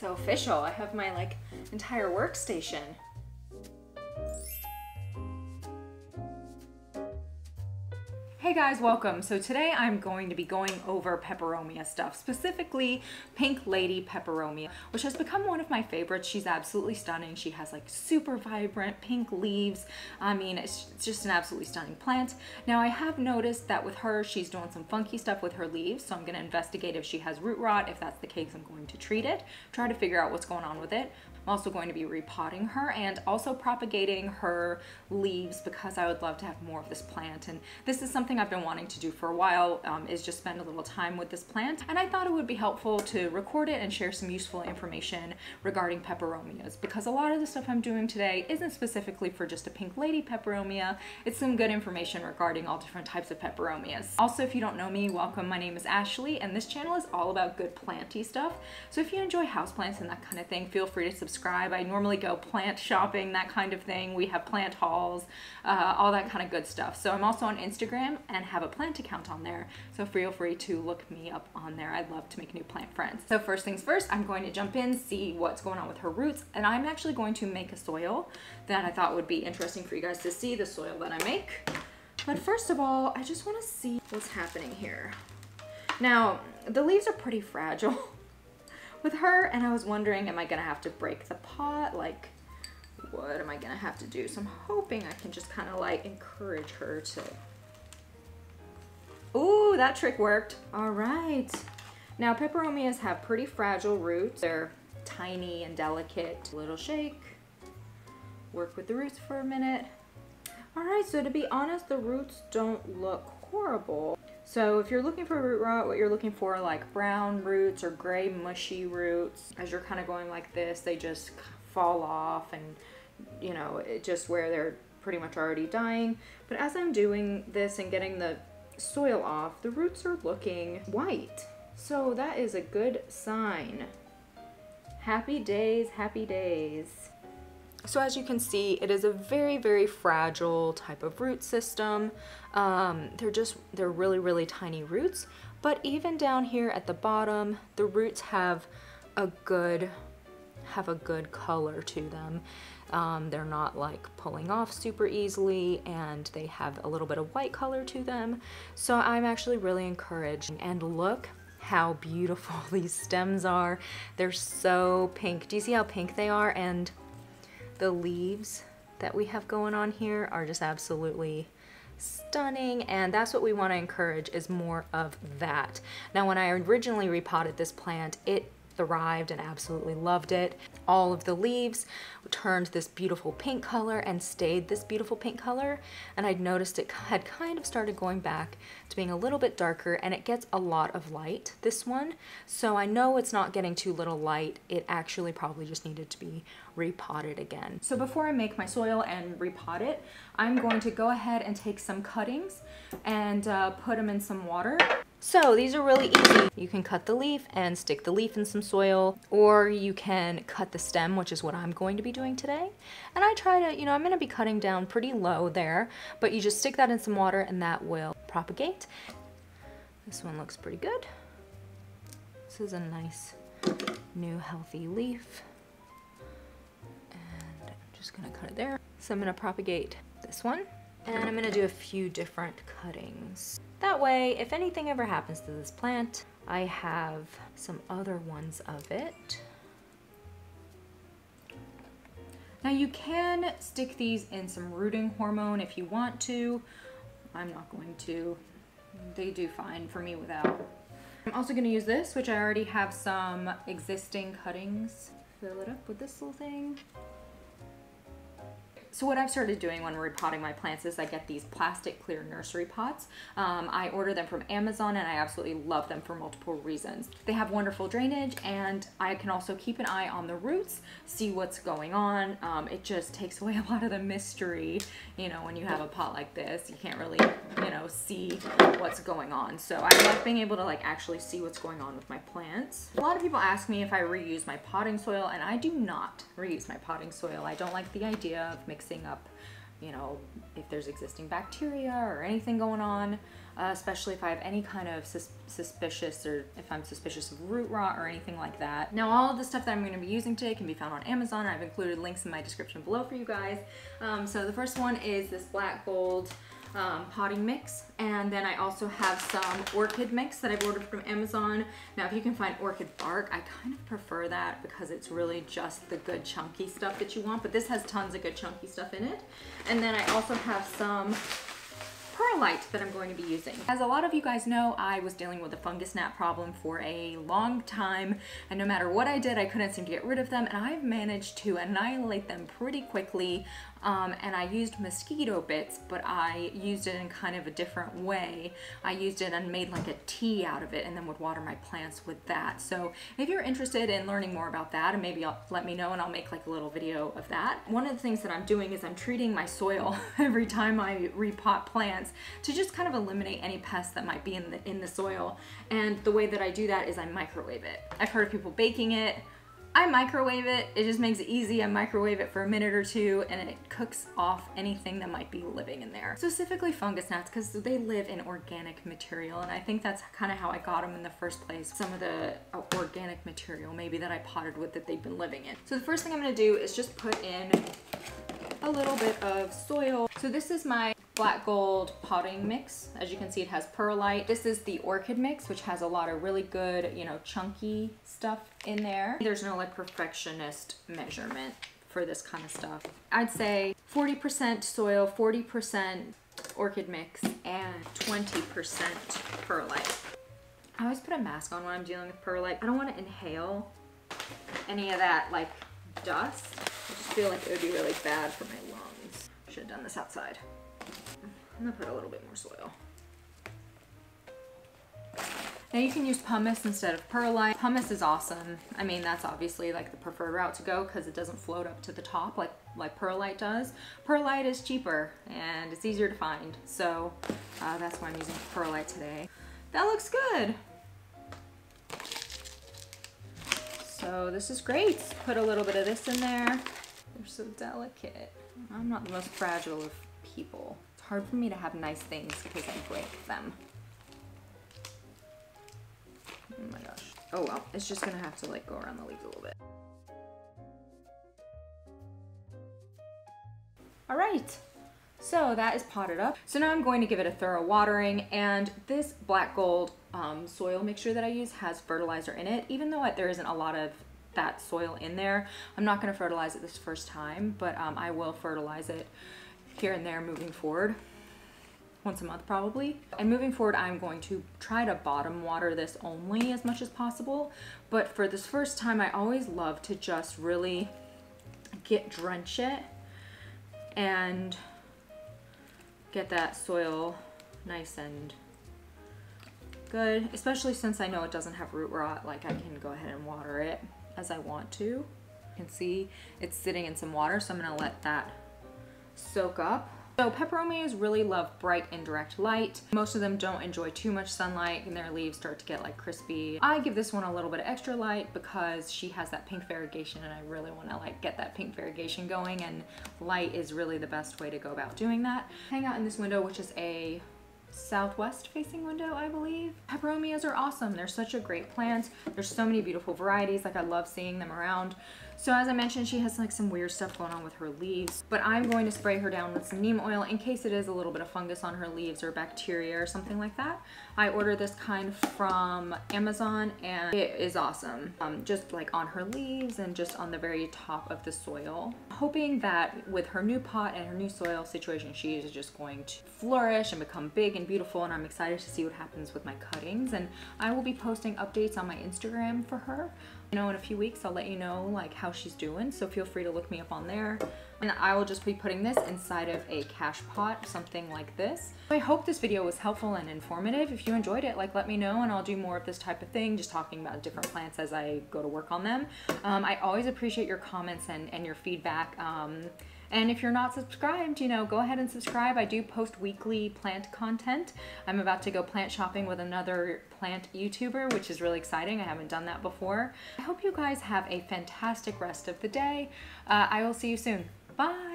So official, I have my like entire workstation. Hey guys, welcome. So today I'm going to be going over Peperomia stuff, specifically Pink Lady Peperomia, which has become one of my favorites. She's absolutely stunning. She has like super vibrant pink leaves. I mean, it's just an absolutely stunning plant. Now I have noticed that with her, she's doing some funky stuff with her leaves. So I'm going to investigate if she has root rot. If that's the case, I'm going to treat it, try to figure out what's going on with it. I'm also going to be repotting her and also propagating her leaves because I would love to have more of this plant. And this is something I've been wanting to do for a while, is just spend a little time with this plant. And I thought it would be helpful to record it and share some useful information regarding peperomias, because a lot of the stuff I'm doing today isn't specifically for just a Pink Lady Peperomia. It's some good information regarding all different types of peperomias. Also, if you don't know me, welcome. My name is Ashley and this channel is all about good planty stuff. So if you enjoy houseplants and that kind of thing, feel free to subscribe. I normally go plant shopping, that kind of thing. We have plant hauls, all that kind of good stuff. So I'm also on Instagram and have a plant account on there. So feel free to look me up on there. I'd love to make new plant friends. So first things first, I'm going to jump in, see what's going on with her roots. And I'm actually going to make a soil that I thought would be interesting for you guys to see, the soil that I make. But first of all, I just want to see what's happening here. Now, the leaves are pretty fragile with her, and I was wondering, am I gonna have to break the pot? Like, what am I gonna have to do? So I'm hoping I can just kind of like encourage her to... Ooh, that trick worked. All right. Now, peperomias have pretty fragile roots. They're tiny and delicate. A little shake. Work with the roots for a minute. All right, so to be honest, the roots don't look horrible. So if you're looking for root rot, what you're looking for are like brown roots or gray mushy roots. As you're kind of going like this, they just fall off, and you know, it just where they're pretty much already dying. But as I'm doing this and getting the soil off, the roots are looking white. So that is a good sign. Happy days, happy days. So as you can see, it is a very, very fragile type of root system. They're really, really tiny roots, but even down here at the bottom, the roots have a good color to them. They're not like pulling off super easily, and they have a little bit of white color to them. So I'm actually really encouraged. And look how beautiful these stems are. They're so pink. Do you see how pink they are? And the leaves that we have going on here are just absolutely stunning, and that's what we want to encourage, is more of that. Now, when I originally repotted this plant, it thrived and absolutely loved it. All of the leaves turned this beautiful pink color and stayed this beautiful pink color, and I'd noticed it had kind of started going back to being a little bit darker, and it gets a lot of light, this one, so I know it's not getting too little light. It actually probably just needed to be repotted again. So before I make my soil and repot it, I'm going to go ahead and take some cuttings and put them in some water. So these are really easy. You can cut the leaf and stick the leaf in some soil, or you can cut the stem, which is what I'm going to be doing today. And I try to, you know, I'm gonna be cutting down pretty low there, but you just stick that in some water and that will propagate. This one looks pretty good. This is a nice new healthy leaf. And I'm just gonna cut it there. So I'm gonna propagate this one, and I'm gonna do a few different cuttings. That way, if anything ever happens to this plant, I have some other ones of it. Now you can stick these in some rooting hormone if you want to. I'm not going to. They do fine for me without. I'm also going to use this, which I already have some existing cuttings. Fill it up with this little thing. So what I've started doing when repotting my plants is I get these plastic clear nursery pots. I order them from Amazon, and I absolutely love them for multiple reasons. They have wonderful drainage, and I can also keep an eye on the roots, see what's going on. It just takes away a lot of the mystery. You know, when you have a pot like this, you can't really, you know, see what's going on. So I love being able to like actually see what's going on with my plants. A lot of people ask me if I reuse my potting soil, and I do not reuse my potting soil. I don't like the idea of mixing up, you know, if there's existing bacteria or anything going on. especially if I have any kind of suspicious, or if I'm suspicious of root rot or anything like that. Now, all of the stuff that I'm going to be using today can be found on Amazon. I've included links in my description below for you guys. So the first one is this black gold potting mix, and then I also have some orchid mix that I've ordered from Amazon. Now, if you can find orchid bark, I kind of prefer that because it's really just the good chunky stuff that you want, but this has tons of good chunky stuff in it. And then I also have some perlite that I'm going to be using. As a lot of you guys know, I was dealing with a fungus gnat problem for a long time, and no matter what I did, I couldn't seem to get rid of them, and I've managed to annihilate them pretty quickly. And I used mosquito bits, but I used it in kind of a different way. I used it and made like a tea out of it, and then would water my plants with that. So if you're interested in learning more about that, and maybe let me know and I'll make like a little video of that. One of the things that I'm doing is I'm treating my soil every time I repot plants to just kind of eliminate any pests that might be in the soil. And the way that I do that is I microwave it. I've heard of people baking it. I microwave it. It just makes it easy. I microwave it for a minute or two, and it cooks off anything that might be living in there. Specifically fungus gnats, because they live in organic material, and I think that's kind of how I got them in the first place. Some of the organic material maybe that I potted with that they've been living in. So the first thing I'm going to do is just put in a little bit of soil. So this is my black gold potting mix. As you can see, it has perlite. This is the orchid mix, which has a lot of really good, you know, chunky stuff in there. There's no like perfectionist measurement for this kind of stuff. I'd say 40% soil, 40% orchid mix, and 20% perlite. I always put a mask on when I'm dealing with perlite. I don't want to inhale any of that like dust. I just feel like it would be really bad for my lungs. Should have done this outside. I'm gonna put a little bit more soil. Now you can use pumice instead of perlite. Pumice is awesome. I mean, that's obviously like the preferred route to go because it doesn't float up to the top like perlite does. Perlite is cheaper and it's easier to find. So that's why I'm using perlite today. That looks good. So this is great. Put a little bit of this in there. They're so delicate. I'm not the most fragile of people. It's hard for me to have nice things because I break them. Oh my gosh. Oh well, it's just gonna have to like go around the leaves a little bit. All right, so that is potted up. So now I'm going to give it a thorough watering, and this black gold soil mixture that I use has fertilizer in it. Even though there isn't a lot of that soil in there, I'm not gonna fertilize it this first time, but I will fertilize it here and there moving forward. Once a month probably. And moving forward, I'm going to try to bottom water this only as much as possible. But for this first time, I always love to just really drench it and get that soil nice and good, especially since I know it doesn't have root rot. Like I can go ahead and water it as I want to. You can see it's sitting in some water, so I'm gonna let that soak up. So peperomias really love bright indirect light. Most of them don't enjoy too much sunlight and their leaves start to get like crispy. I give this one a little bit of extra light because she has that pink variegation, and I really want to like get that pink variegation going, and light is really the best way to go about doing that. Hang out in this window, which is a southwest facing window, I believe. Peperomias are awesome. They're such a great plant. There's so many beautiful varieties. Like I love seeing them around. So as I mentioned, she has like some weird stuff going on with her leaves, but I'm going to spray her down with some neem oil in case it is a little bit of fungus on her leaves or bacteria or something like that. I ordered this kind from Amazon and it is awesome. Just like on her leaves and just on the very top of the soil. Hoping that with her new pot and her new soil situation, she is just going to flourish and become big and beautiful, and I'm excited to see what happens with my cuttings. And I will be posting updates on my Instagram for her. You know, in a few weeks, I'll let you know like how she's doing, so feel free to look me up on there. And I will just be putting this inside of a cache pot, something like this. I hope this video was helpful and informative. If you enjoyed it, like let me know and I'll do more of this type of thing, just talking about different plants as I go to work on them. I always appreciate your comments and your feedback. And if you're not subscribed, you know, go ahead and subscribe. I do post weekly plant content. I'm about to go plant shopping with another plant YouTuber, which is really exciting. I haven't done that before. I hope you guys have a fantastic rest of the day. I will see you soon. Bye.